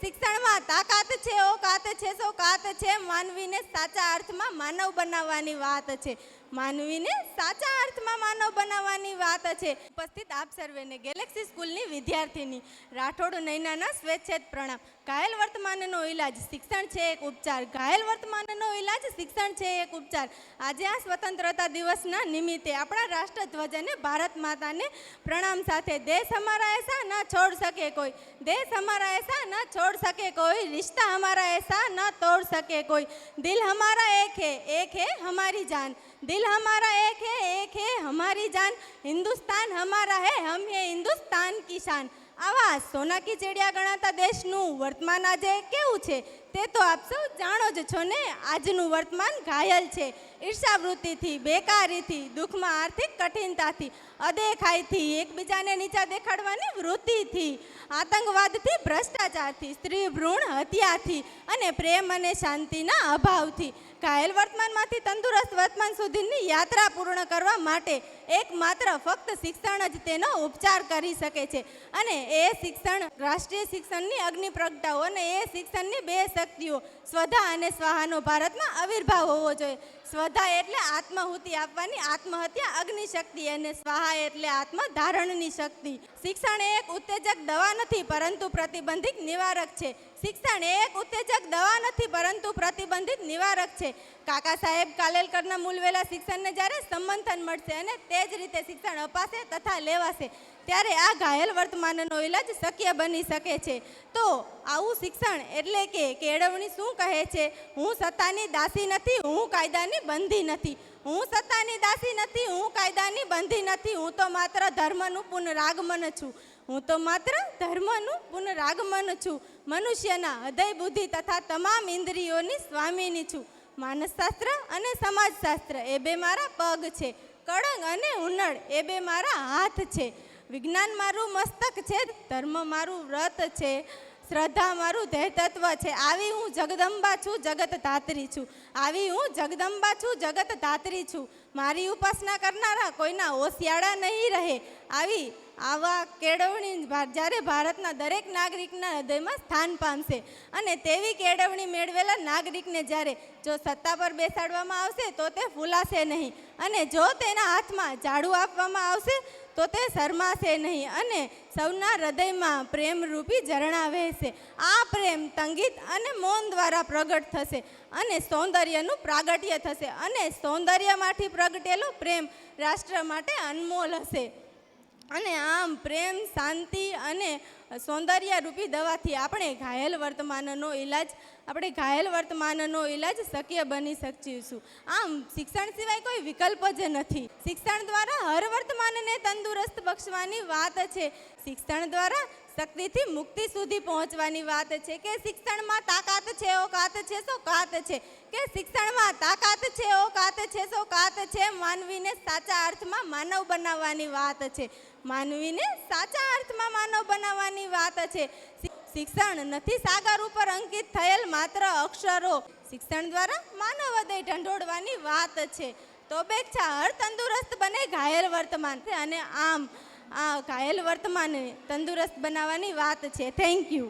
શિક્ષણમાં તાકાત છે, ઓકાત છે, સોકાત છે, માનવીને સાચા અર્થમાં માનવ બનાવવાની વાત છે. માનવીને સાચા અર્થમાં માનવ બનાવવાની વાત છે. ઉપસ્થિત આપ સર્વેને ગેલેક્સી સ્કૂલની વિદ્યાર્થીની રાઠોડ નૈનાના સ્વેચ્છેદ પ્રણામ. ઘાયલ વર્તમાનનો ઇલાજ શિક્ષણ છે એક ઉપચાર. ઘાયલ વર્તમાનનો ઇલાજ શિક્ષણ છે એક ઉપચાર. આજે આ સ્વતંત્રતા દિવસના નિમિત્તે આપણા રાષ્ટ્રધ્વજને ભારત માતાને પ્રણામ સાથે દેશ હમારા એસા ના છોડ સકે કોઈ, દેશ હમારા એસા ના છોડ સકે કોઈ, रिश्ता हमारा ऐसा ना तोड़ सके कोई, दिल हमारा एक है हमारी जान, दिल हमारा एक है हमारी जान, हिंदुस्तान हमारा है हम है हिंदुस्तान की शान. આવા સોનાકી ચેડિયા ગણાતા દેશનું વર્તમાન આજે કેવું છે તે તો આપ સૌ જાણો જ છો ને. આજનું વર્તમાન ઘાયલ છે. ઈર્ષાવૃત્તિથી, બેકારીથી, દુઃખમાં આર્થિક કઠિનતાથી, અદેખાઈથી, એકબીજાને નીચા દેખાડવાની વૃત્તિથી, આતંકવાદથી, ભ્રષ્ટાચારથી, સ્ત્રી ભ્રૂણ હત્યાથી અને પ્રેમ અને શાંતિના અભાવથી ઘાયલ વર્તમાનમાંથી તંદુરસ્ત વર્તમાન સુધીની યાત્રા પૂર્ણ કરવા માટે એકમાત્ર ફક્ત શિક્ષણ જ તેનો ઉપચાર કરી શકે છે. અને એ શિક્ષણ રાષ્ટ્રીય શિક્ષણની અગ્નિ પ્રગટાવો અને એ શિક્ષણની બે શક્તિઓ સ્વધા અને સ્વાહાનો ભારતમાં આવિર્ભાવ હોવો જોઈએ. સ્વધા એટલે આત્માહુતિ આપવાની આત્મહત્યા અગ્નિ શક્તિ અને સ્વાહા એટલે આત્મધારણની શક્તિ. શિક્ષણ એક ઉત્તેજક દવા નથી પરંતુ પ્રતિબંધિત નિવારક છે. શિક્ષણ એક ઉત્તેજક દવા નથી પરંતુ પ્રતિબંધિત નિવારક છે. કાકા સાહેબ કાલેલકરના મૂલવેલા શિક્ષણને જ્યારે સંમંથન મળશે અને તે જ રીતે શિક્ષણ અપાશે તથા લેવાશે ત્યારે આ ઘાયલ વર્તમાનનો ઇલાજ શક્ય બની શકે છે. તો આવું શિક્ષણ એટલે કે કેળવણી શું કહે છે? હું સત્તાની દાસી નથી, હું કાયદાની બંધી નથી. હું સત્તાની દાસી નથી, હું કાયદાની બંધી નથી. હું તો માત્ર ધર્મનું પુનરાગમન છું. હું તો માત્ર ધર્મનું પુનરાગમન છું. મનુષ્યના હૃદય બુદ્ધિ તથા તમામ ઇન્દ્રિયોની સ્વામીની છું. માનસશાસ્ત્ર અને સમાજશાસ્ત્ર એ બે મારા પગ છે. કળંગ અને હુનર એ બે મારા હાથ છે. વિજ્ઞાન મારું મસ્તક છે, ધર્મ મારું વ્રત છે, શ્રદ્ધા મારું ધૈર્યતત્વ છે. આવી હું જગદંબા છું, જગત ધાત્રી છું. આવી હું જગદંબા છું, જગત ધાત્રી છું. મારી ઉપાસના કરનારા કોઈના હોશિયાળા નહીં રહે. આવા કેળવણી જ્યારે ભારતના દરેક નાગરિકના હૃદયમાં સ્થાન પામશે અને તેવી કેળવણી મેળવેલા નાગરિકને જ્યારે જો સત્તા પર બેસાડવામાં આવશે તો તે ફૂલાશે નહીં અને જો તેના હાથમાં ઝાડુ આપવામાં આવશે તો તે શરમાશે નહીં અને સૌના હૃદયમાં પ્રેમરૂપી ઝરણા વહેશે. આ પ્રેમ સંગીત અને મૌન દ્વારા પ્રગટ થશે અને સૌંદર્યનું પ્રાગટ્ય થશે અને સૌંદર્યમાંથી પ્રગટેલો પ્રેમ રાષ્ટ્ર માટે અનમોલ હશે. અને આમ પ્રેમ, શાંતિ અને સૌંદર્યરૂપી દવાથી આપણે ઘાયલ વર્તમાનનો ઇલાજ શક્ય બની શકીશું. આમ શિક્ષણ સિવાય કોઈ વિકલ્પ જ નથી. શિક્ષણ દ્વારા હર વર્તમાનને તંદુરસ્ત બક્ષવાની વાત છે. શિક્ષણ દ્વારા શક્તિથી મુક્તિ સુધી પહોંચવાની વાત છે. કે શિક્ષણમાં તાકાત છે, ઓકાત છે, સોકાત છે. કે શિક્ષણમાં તાકાત છે, ઓકાત છે, સોકાત છે, માનવીને સાચા અર્થમાં માનવ બનાવવાની વાત છે. માનવીને સાચા અર્થમાં માનવ બનાવવાની વાત છે. શિક્ષણ નથી સાગર ઉપર અંકિત થયેલ માત્ર અક્ષરો. શિક્ષણ દ્વારા માનવ હૃદય ઢંઢોળવાની વાત છે. તો અપેક્ષા હર તંદુરસ્ત બને ઘાયલ વર્તમાન અને આમ આ ઘાયલ વર્તમાનને તંદુરસ્ત બનાવવાની વાત છે. Thank you.